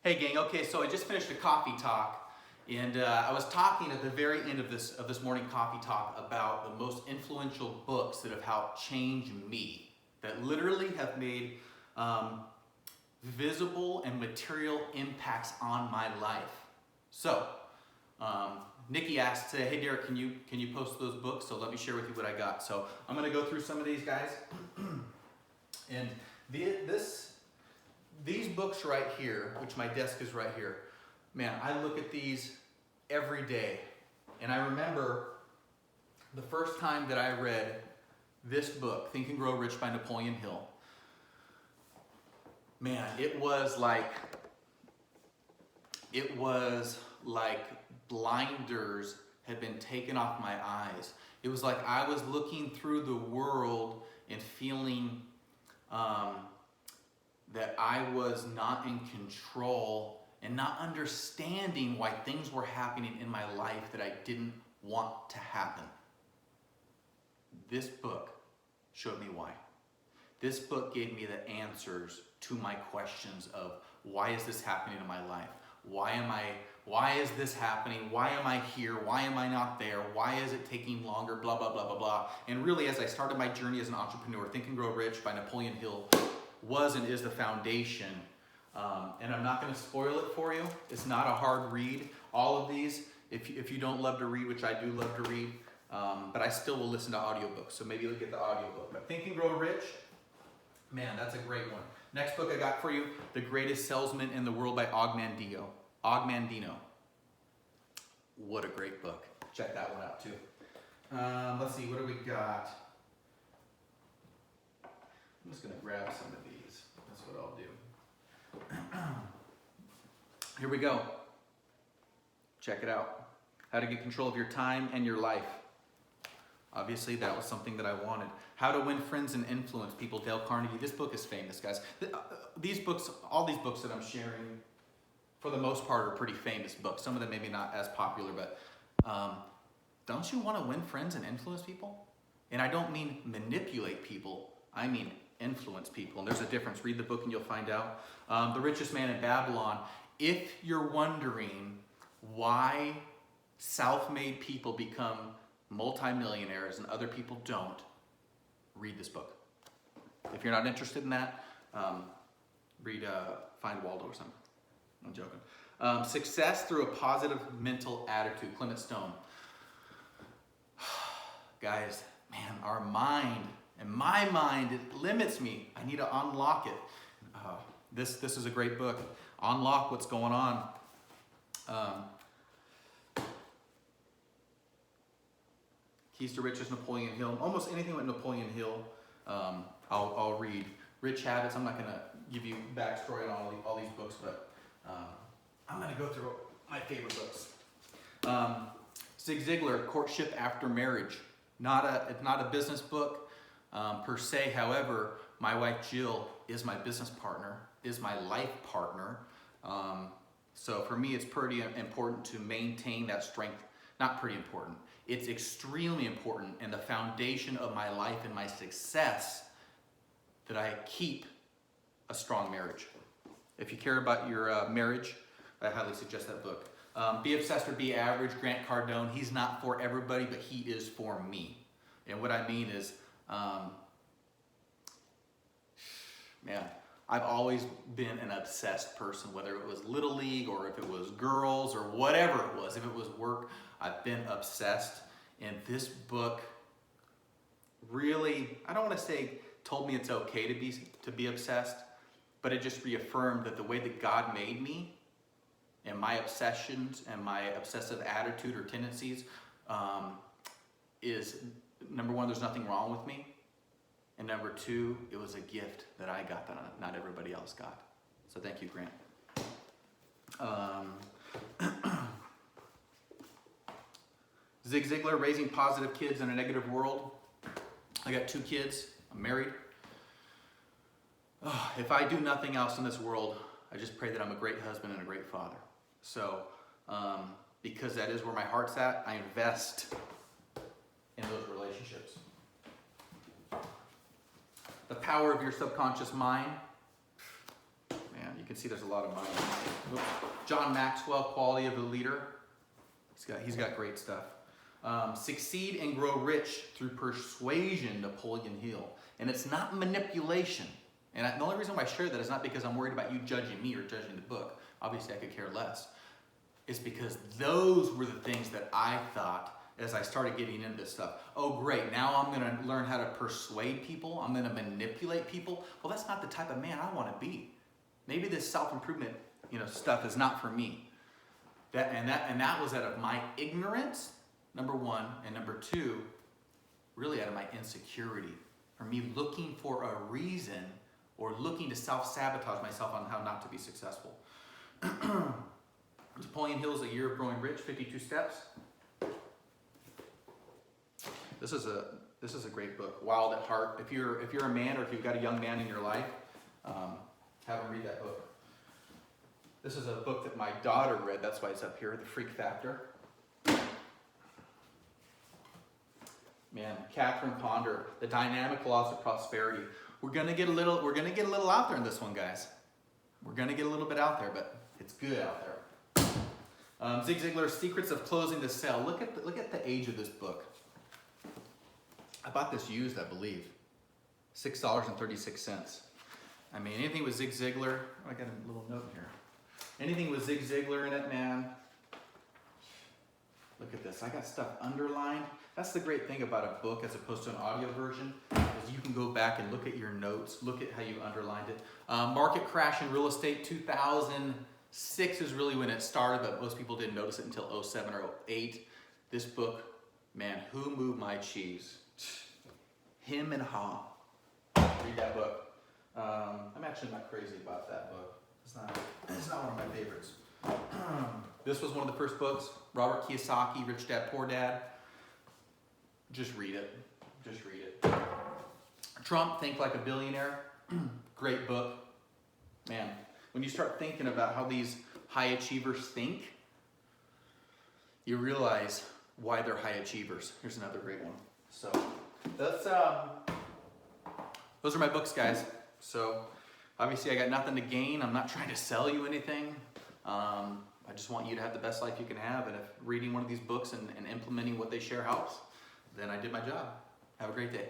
Hey gang, okay, so I just finished a coffee talk, and I was talking at the very end of this morning coffee talk about the most influential books that have helped change me, that literally have made visible and material impacts on my life. So, Nikki asked, hey Derek, can you post those books? So let me share with you what I got. So I'm gonna go through some of these guys. And these books right here, which my desk is right here, man, I look at these every day. And I remember the first time that I read this book, Think and Grow Rich by Napoleon Hill. Man, it was like blinders had been taken off my eyes. It was like I was looking through the world and feeling that I was not in control and not understanding why things were happening in my life that I didn't want to happen. This book showed me why. This book gave me the answers to my questions of why is this happening in my life? Why is this happening? Why am I here? Why am I not there? Why is it taking longer? Blah, blah, blah, blah, blah. And really, as I started my journey as an entrepreneur, Think and Grow Rich by Napoleon Hill was and is the foundation. And I'm not going to spoil it for you. It's not a hard read. All of these, if you don't love to read, which I do love to read, but I still will listen to audiobooks. So maybe you'll get the audiobook. But Think and Grow Rich, man, that's a great one. Next book I got for you, The Greatest Salesman in the World by Og Mandino. What a great book. Check that one out too. Let's see, what do we got? I'm just going to grab some of these. That's what I'll do. Here we go. Check it out. How to get control of your time and your life. Obviously, that was something that I wanted. How to Win Friends and Influence People, Dale Carnegie. This book is famous, guys. These books, all these books that I'm sharing, for the most part, are pretty famous books. Some of them maybe not as popular, but don't you want to win friends and influence people? And I don't mean manipulate people. I mean influence people. And there's a difference. Read the book and you'll find out. The Richest Man in Babylon. If you're wondering why self-made people become multimillionaires and other people don't, read this book. If you're not interested in that, read Find Waldo or something. I'm joking. Success Through a Positive Mental Attitude, Clement Stone. Guys, man, our mind, and my mind, it limits me. I need to unlock it. This is a great book. Unlock what's going on. Keys to Riches, Napoleon Hill. Almost anything with Napoleon Hill, I'll read. Rich Habits. I'm not going to give you backstory on all these books, but I'm going to go through my favorite books. Zig Ziglar, Courtship After Marriage. It's not a business book per se. However, my wife Jill is my business partner, is my life partner. So for me, it's pretty important to maintain that strength. Not pretty important. It's extremely important, and the foundation of my life and my success, that I keep a strong marriage. If you care about your marriage, I highly suggest that book. Be Obsessed or Be Average, Grant Cardone. He's not for everybody, but he is for me. And what I mean is, man, I've always been an obsessed person, whether it was Little League or if it was girls or whatever it was. If it was work, I've been obsessed. And this book really, I don't want to say told me it's okay to be obsessed, but it just reaffirmed that the way that God made me and my obsessions and my obsessive attitude or tendencies is, number one, there's nothing wrong with me. And number two, it was a gift that I got that not everybody else got. So thank you, Grant. Zig Ziglar, Raising Positive Kids in a Negative World. I got 2 kids. I'm married. Oh, if I do nothing else in this world, I just pray that I'm a great husband and a great father. So, because that is where my heart's at, I invest in those relationships. The Power of Your Subconscious Mind. Man, you can see there's a lot of mine. Oops. John Maxwell, Quality of a Leader. He's got great stuff. Succeed and Grow Rich Through Persuasion, Napoleon Hill. And it's not manipulation. And the only reason why I share that is not because I'm worried about you judging me or judging the book. Obviously, I could care less. It's because those were the things that I thought as I started getting into this stuff. Oh, great, now I'm going to learn how to persuade people. I'm going to manipulate people. Well, that's not the type of man I want to be. Maybe this self-improvement, stuff is not for me. That was out of my ignorance, number one, and number two, really out of my insecurity. For me looking for a reason or looking to self-sabotage myself on how not to be successful. Napoleon Hill's A Year of Growing Rich, 52 Steps. This is a great book, Wild at Heart. If you're a man or if you've got a young man in your life, have him read that book. This is a book that my daughter read. That's why it's up here, The Freak Factor. Man, Catherine Ponder, The Dynamic Laws of Prosperity. We're gonna get a little out there in this one, guys. We're gonna get a little bit out there, but it's good out there. Zig Ziglar, Secrets of Closing the Sale. Look at the age of this book. I bought this used, I believe. $6.36. I mean, anything with Zig Ziglar. Oh, I got a little note here. Anything with Zig Ziglar in it, man. Look at this. I got stuff underlined. That's the great thing about a book as opposed to an audio version, is you can go back and look at your notes, look at how you underlined it. Market crash in real estate, 2006 is really when it started, but most people didn't notice it until 07 or 08. This book, man, Who Moved My Cheese? Him and Ha. Read that book. I'm actually not crazy about that book. It's not one of my favorites. This was one of the first books. Robert Kiyosaki, Rich Dad, Poor Dad. Just read it. Just read it. Trump, Think Like a Billionaire. Great book. Man, when you start thinking about how these high achievers think, you realize why they're high achievers. Here's another great one. So that's those are my books, guys. So obviously I got nothing to gain. I'm not trying to sell you anything. I just want you to have the best life you can have. And if reading one of these books and implementing what they share helps, then I did my job. Have a great day.